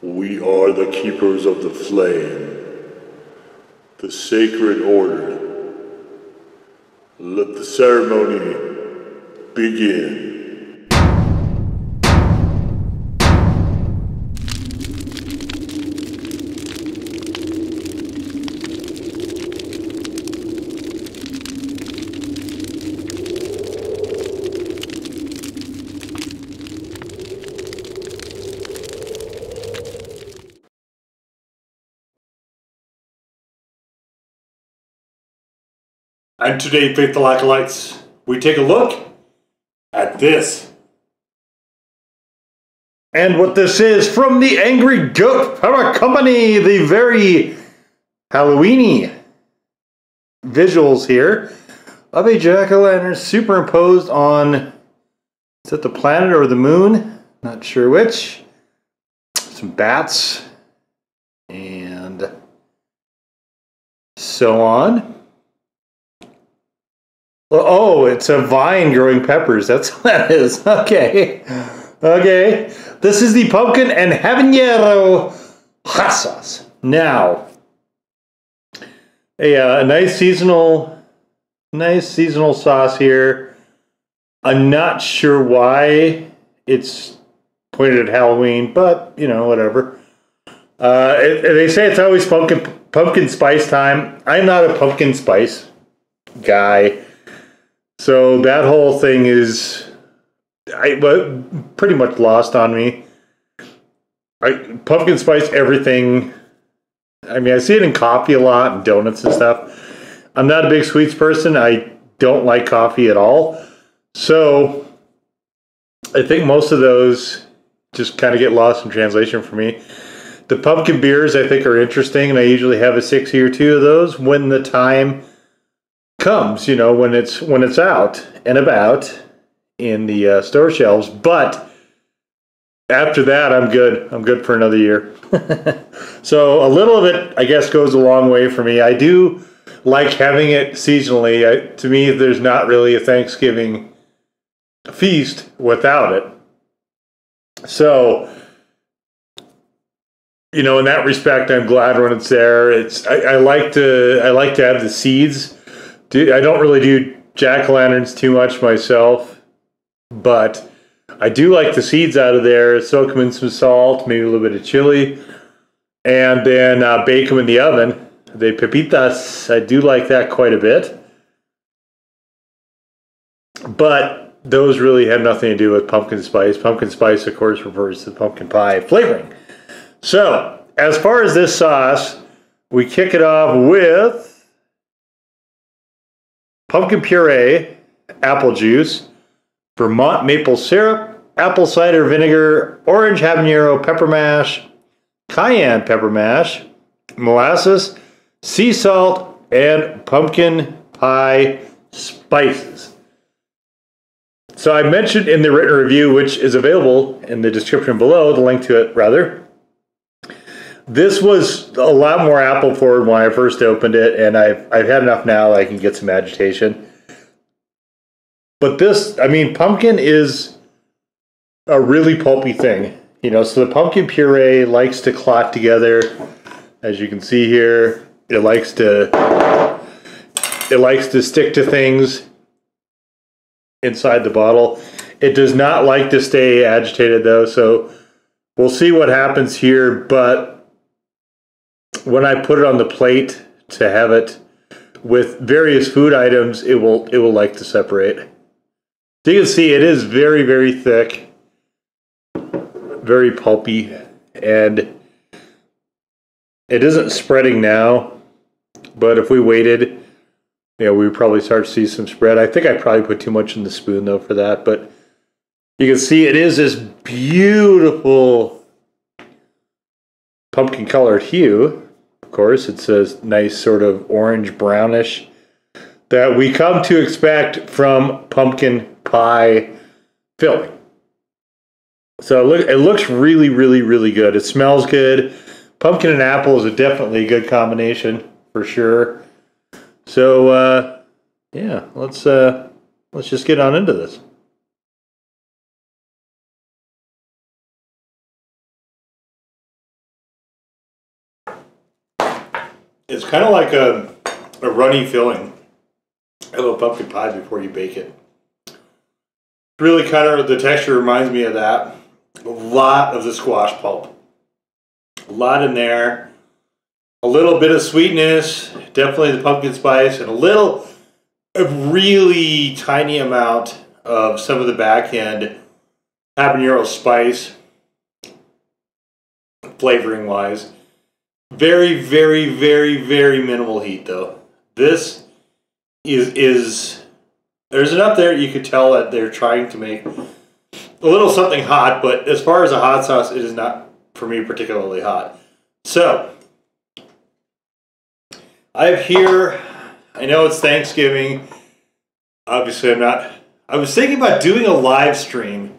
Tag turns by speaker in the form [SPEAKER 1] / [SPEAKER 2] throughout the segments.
[SPEAKER 1] We are the keepers of the flame, the sacred order. Let the ceremony begin.
[SPEAKER 2] And today, faithful acolytes, we take a look at this. And what this is from the Angry Goat Power Company, the very Halloweeny visuals here of a jack-o'-lantern superimposed on, is that the planet or the moon? Not sure which. Some bats and so on. Oh, it's a vine growing peppers. That's what that is. Okay. Okay. This is the pumpkin and habanero hot sauce. Now, a nice seasonal sauce here. I'm not sure why it's pointed at Halloween, but you know, whatever. They say it's always pumpkin spice time. I'm not a pumpkin spice guy. So that whole thing is pretty much lost on me. Pumpkin spice everything. I mean, I see it in coffee a lot and donuts and stuff. I'm not a big sweets person. I don't like coffee at all. So I think most of those just kind of get lost in translation for me. The pumpkin beers I think are interesting, and I usually have a 6 or 2 of those when the time comes, you know, when it's out and about in the store shelves. But after that, I'm good for another year. So a little of it, I guess, goes a long way for me. I do like having it seasonally. To me, there's not really a Thanksgiving feast without it. So, you know, in that respect, I'm glad when it's there. I like to have the seeds. I don't really do jack-o'-lanterns too much myself, but I do like the seeds out of there. Soak them in some salt, maybe a little bit of chili, and then bake them in the oven. The pepitas, I do like that quite a bit. But those really have nothing to do with pumpkin spice. Pumpkin spice, of course, refers to pumpkin pie flavoring. So, as far as this sauce, we kick it off with pumpkin puree, apple juice, Vermont maple syrup, apple cider vinegar, orange habanero pepper mash, cayenne pepper mash, molasses, sea salt, and pumpkin pie spices. So I mentioned in the written review, which is available in the description below, the link to it rather, this was a lot more apple forward when I first opened it, and I've had enough now that I can get some agitation. But this, I mean, pumpkin is a really pulpy thing, you know. So the pumpkin puree likes to clot together, as you can see here. It likes to stick to things inside the bottle. It does not like to stay agitated though, so we'll see what happens here. But when I put it on the plate to have it with various food items, it will like to separate. So you can see it is very, very thick, very pulpy, and it isn't spreading now, but if we waited, you know, we would probably start to see some spread. I think I probably put too much in the spoon though for that, but you can see it is this beautiful pumpkin colored hue. Of course, it's a nice sort of orange brownish that we come to expect from pumpkin pie filling. So it looks really, really, really good. It smells good. Pumpkin and apple is definitely a good combination for sure. So yeah, let's just get on into this. It's kind of like a runny filling of a pumpkin pie before you bake it. Really kind of, the texture reminds me of that. A lot of the squash pulp. A lot in there. A little bit of sweetness, definitely the pumpkin spice, and a really tiny amount of some of the back end habanero spice, flavoring wise. Very, very, very, very minimal heat though. This is there's enough there you could tell that they're trying to make a little something hot, but as far as a hot sauce, it is not for me particularly hot. So I have here, I know it's Thanksgiving. Obviously I'm not, I was thinking about doing a live stream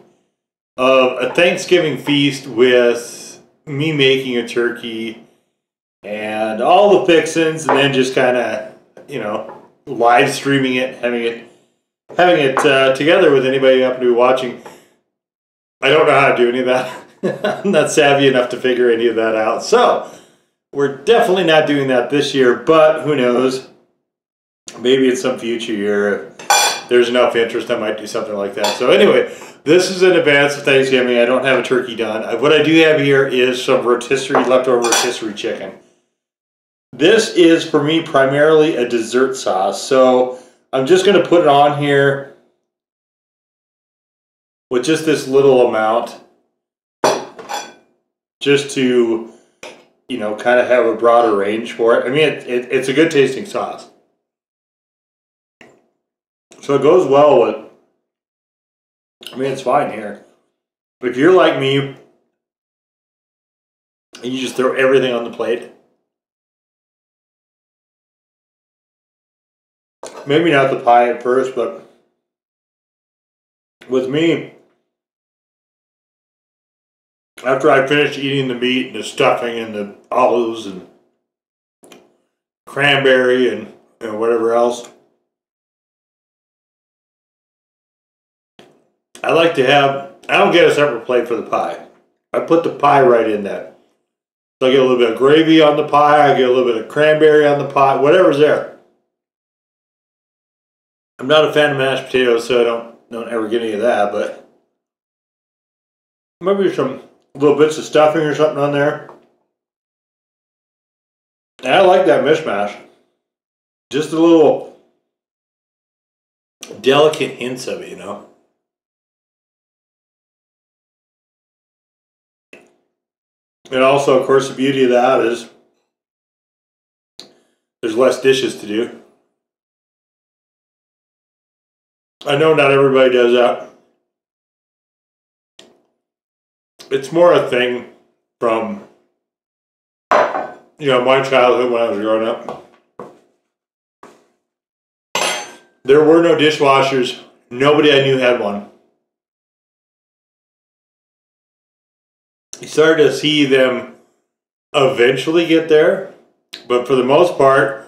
[SPEAKER 2] of a Thanksgiving feast with me making a turkey and all the fixins, and then just kind of, you know, live streaming it, having it together with anybody who happen to be watching. I don't know how to do any of that. I'm not savvy enough to figure any of that out. So we're definitely not doing that this year, but who knows? Maybe in some future year, if there's enough interest, I might do something like that. So anyway, this is in advance of Thanksgiving. I don't have a turkey done. What I do have here is some leftover rotisserie chicken. This is, for me, primarily a dessert sauce. So I'm just going to put it on here with just this little amount, just to, you know, kind of have a broader range for it. I mean, it's a good tasting sauce. So it goes well with, I mean, it's fine here. If you're like me and you just throw everything on the plate, maybe not the pie at first, but with me, after I finish eating the meat and the stuffing and the olives and cranberry and whatever else, I like to have, I don't get a separate plate for the pie. I put the pie right in that. So I get a little bit of gravy on the pie, I get a little bit of cranberry on the pie, whatever's there. I'm not a fan of mashed potatoes, so I don't ever get any of that, but maybe some little bits of stuffing or something on there. And I like that mishmash. Just a little delicate hints of it, you know. And also, of course, the beauty of that is there's less dishes to do. I know not everybody does that. It's more a thing from, you know, my childhood when I was growing up. There were no dishwashers. Nobody I knew had one. You started to see them eventually get there, but for the most part,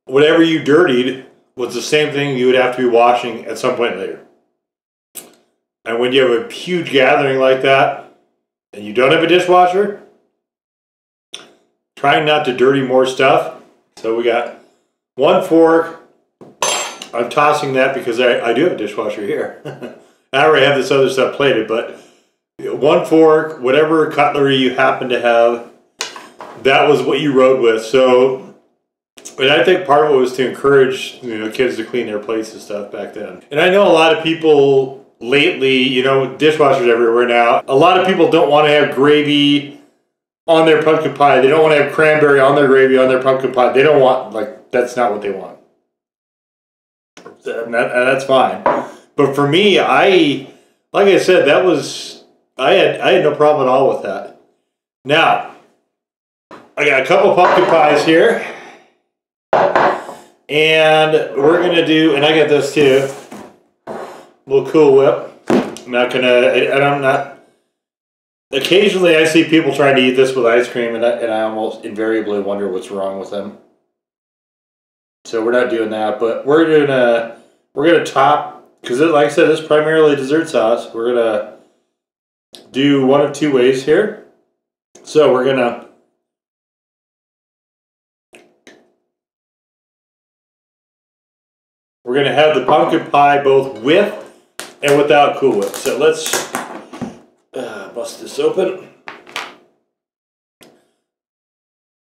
[SPEAKER 2] whatever you dirtied was the same thing you would have to be washing at some point later. And when you have a huge gathering like that, and you don't have a dishwasher, trying not to dirty more stuff. So we got one fork. I'm tossing that because I do have a dishwasher here. I already have this other stuff plated, but one fork, whatever cutlery you happen to have, that was what you rode with. So, and I think part of it was to encourage, you know, kids to clean their plates and stuff back then. And I know a lot of people lately, you know, dishwashers everywhere now, a lot of people don't want to have gravy on their pumpkin pie. They don't want to have cranberry on their gravy on their pumpkin pie. They don't want, like, that's not what they want. And that's fine. But for me, like I said, that was, I had no problem at all with that. Now, I got a couple pumpkin pies here. And we're going to do, and I got this too, a little Cool Whip. I'm not going to, and I'm not, occasionally I see people trying to eat this with ice cream, and I almost invariably wonder what's wrong with them. So we're not doing that, but we're going to top, because like I said, this is primarily dessert sauce. We're going to do one of two ways here. So we're going to we're going to have the pumpkin pie both with and without Cool Whip. So let's bust this open.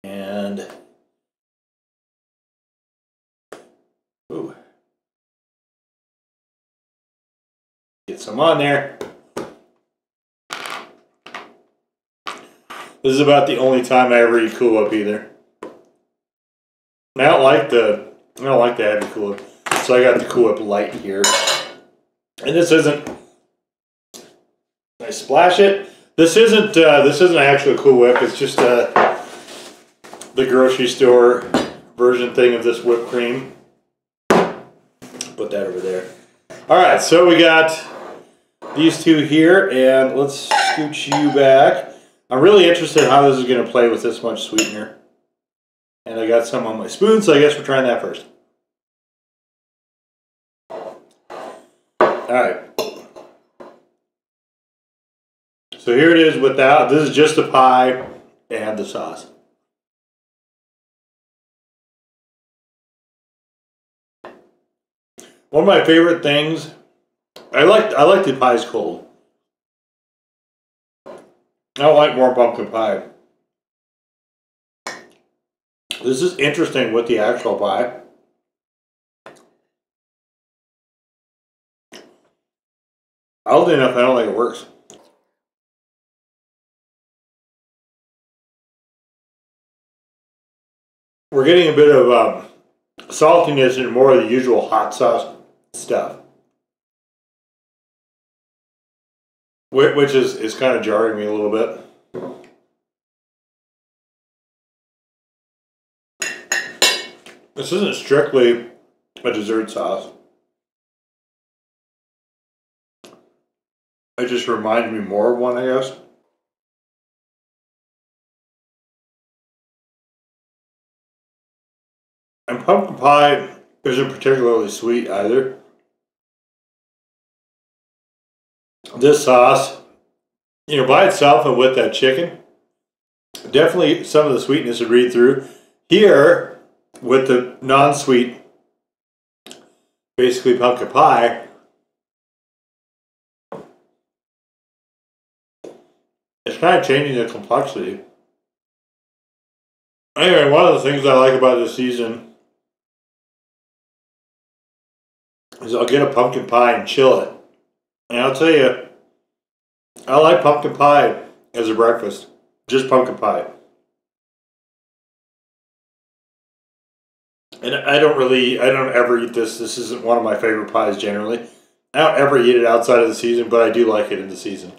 [SPEAKER 2] And ooh, get some on there. This is about the only time I ever eat Cool Whip either. I don't like the heavy Cool Whip, so I got the Cool Whip light here. And this isn't. I splash it. This isn't actually a Cool Whip. It's just the grocery store version thing of this whipped cream. Put that over there. All right, so we got these two here, and let's scooch you back. I'm really interested in how this is going to play with this much sweetener. And I got some on my spoon, so I guess we're trying that first. Alright. So here it is without, this is just the pie and the sauce. One of my favorite things, I like the pies cold. I don't like warm pumpkin pie. This is interesting with the actual pie. Oddly enough, I don't think it works. We're getting a bit of saltiness and more of the usual hot sauce stuff. Which is kind of jarring me a little bit. This isn't strictly a dessert sauce. It just reminds me more of one, I guess. And pumpkin pie isn't particularly sweet either. This sauce, you know, by itself and with that chicken, definitely some of the sweetness would read through. Here, with the non-sweet, basically pumpkin pie, it's kind of changing the complexity. Anyway, one of the things I like about this season is I'll get a pumpkin pie and chill it. And I'll tell you, I like pumpkin pie as a breakfast. Just pumpkin pie. And I don't ever eat this. This isn't one of my favorite pies generally. I don't ever eat it outside of the season, but I do like it in the season.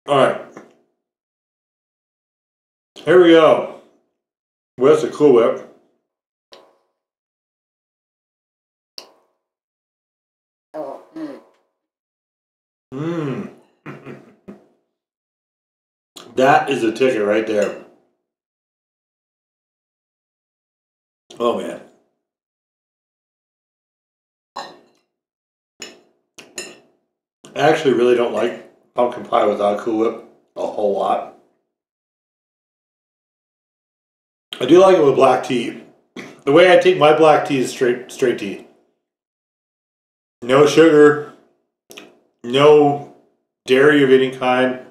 [SPEAKER 2] Alright. Here we go. With the Cool Whip. Mmm. That is a ticket right there. Oh man. I actually really don't like pumpkin pie without Cool Whip a whole lot. I do like it with black tea. The way I take my black tea is straight tea. No sugar, no dairy of any kind.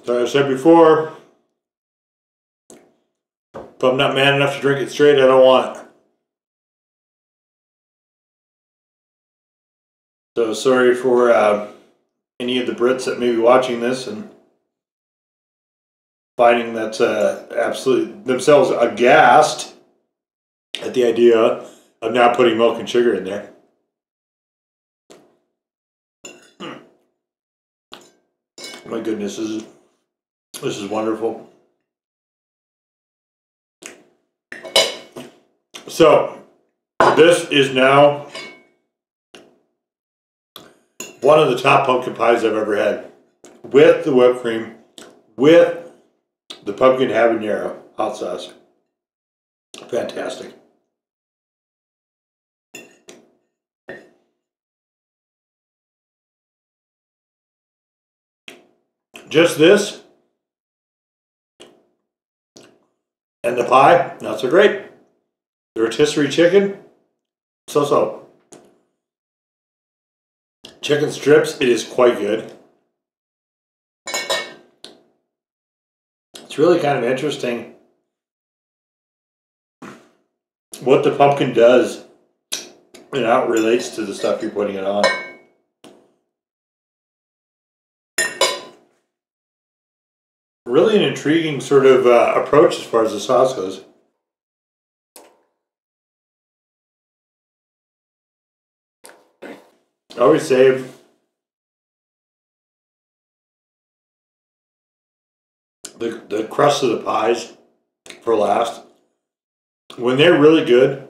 [SPEAKER 2] So I said before, if I'm not man enough to drink it straight, I don't want it. So sorry for any of the Brits that may be watching this and finding that absolutely themselves aghast at the idea of not putting milk and sugar in there. My goodness, this is wonderful. So, this is now one of the top pumpkin pies I've ever had. With the whipped cream, with the pumpkin habanero hot sauce. Fantastic. just this and the pie, not so great. The rotisserie chicken, so-so. Chicken strips, it is quite good. It's really kind of interesting what the pumpkin does and how it relates to the stuff you're putting it on. Really an intriguing sort of approach as far as the sauce goes. I always save the crust of the pies for last. When they're really good,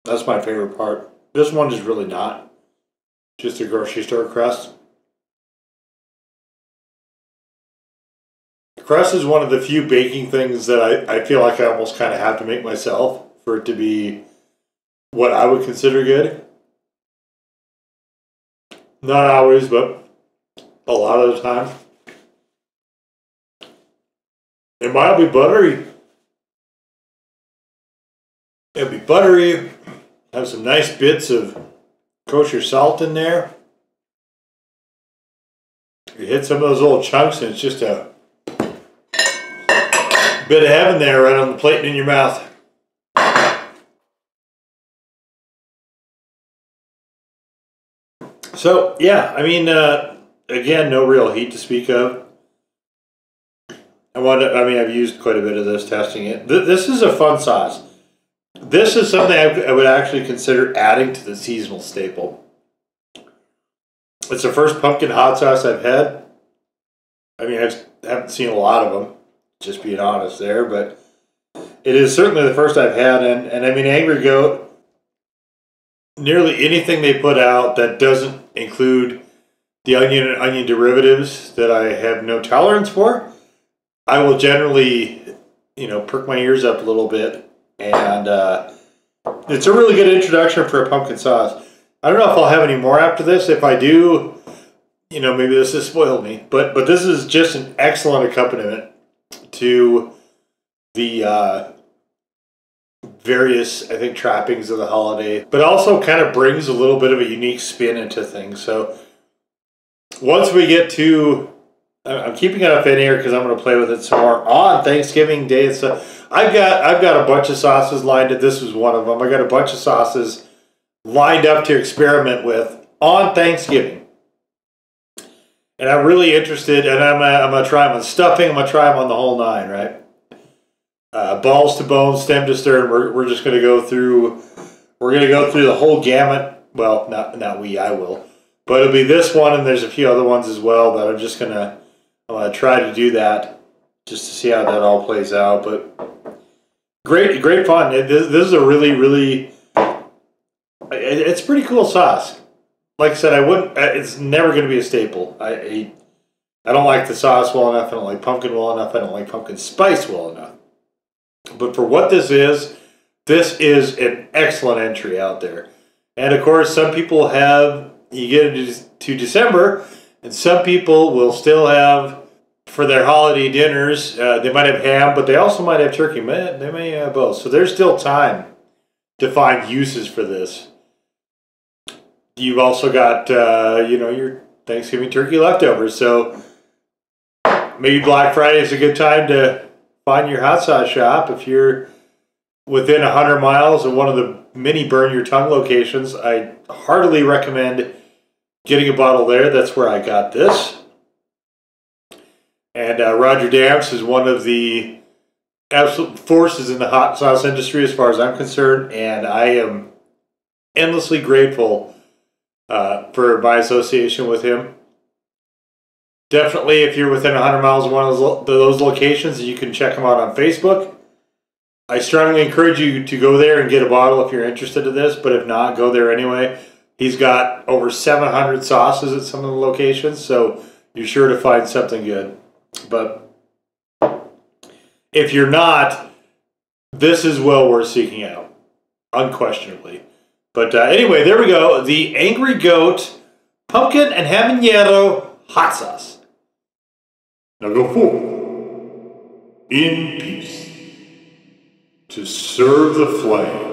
[SPEAKER 2] that's my favorite part. This one is really not. Just a grocery store crust. Crust is one of the few baking things that I feel like I almost kind of have to make myself for it to be what I would consider good. Not always, but a lot of the time. It might be buttery. It'll be buttery. Have some nice bits of kosher salt in there. You hit some of those little chunks and it's just a bit of heaven there right on the plate and in your mouth. So, yeah, I mean, again, no real heat to speak of. I've used quite a bit of this testing it. This is a fun sauce. This is something I would actually consider adding to the seasonal staple. It's the first pumpkin hot sauce I've had. I mean, I haven't seen a lot of them, just being honest there, but it is certainly the first I've had. And I mean, Angry Goat, nearly anything they put out that doesn't include the onion and onion derivatives that I have no tolerance for, I will generally, perk my ears up a little bit. And it's a really good introduction for a pumpkin sauce. I don't know if I'll have any more after this. If I do, maybe this has spoiled me. But this is just an excellent accompaniment to the various, I think, trappings of the holiday. But also kind of brings a little bit of a unique spin into things. So once we get to... I'm keeping it up in here because I'm going to play with it some more on Thanksgiving Day and stuff. I've got a bunch of sauces lined up. This was one of them. I got a bunch of sauces lined up to experiment with on Thanksgiving, and I'm really interested. And I'm gonna try them on stuffing. I'm gonna try them on the whole nine, right? Balls to bone, stem to stern. We're just gonna go through. We're gonna go through the whole gamut. Well, not we. I will, but it'll be this one, and there's a few other ones as well that I'm gonna try to do that just to see how that all plays out. But great fun. This is a really, it's a pretty cool sauce. Like I said, it's never going to be a staple. I don't like the sauce well enough. I don't like pumpkin well enough. I don't like pumpkin spice well enough. But for what this is an excellent entry out there. And of course, some people you get into December, and some people will still have, for their holiday dinners, they might have ham, but they also might have turkey. They may have both. So there's still time to find uses for this. You've also got, your Thanksgiving turkey leftovers. So maybe Black Friday is a good time to find your hot sauce shop. If you're within 100 miles of one of the mini burn your tongue locations, I heartily recommend getting a bottle there. That's where I got this. And Roger Damps is one of the absolute forces in the hot sauce industry as far as I'm concerned, and I am endlessly grateful for my association with him. Definitely, if you're within 100 miles of one of those locations, you can check him out on Facebook. I strongly encourage you to go there and get a bottle if you're interested in this, but if not, go there anyway. He's got over 700 sauces at some of the locations, so you're sure to find something good. But if you're not, this is well worth seeking out, unquestionably. But anyway, there we go. The Angry Goat Pumpkin and Habanero Hot Sauce.
[SPEAKER 1] Now go forth in peace to serve the flame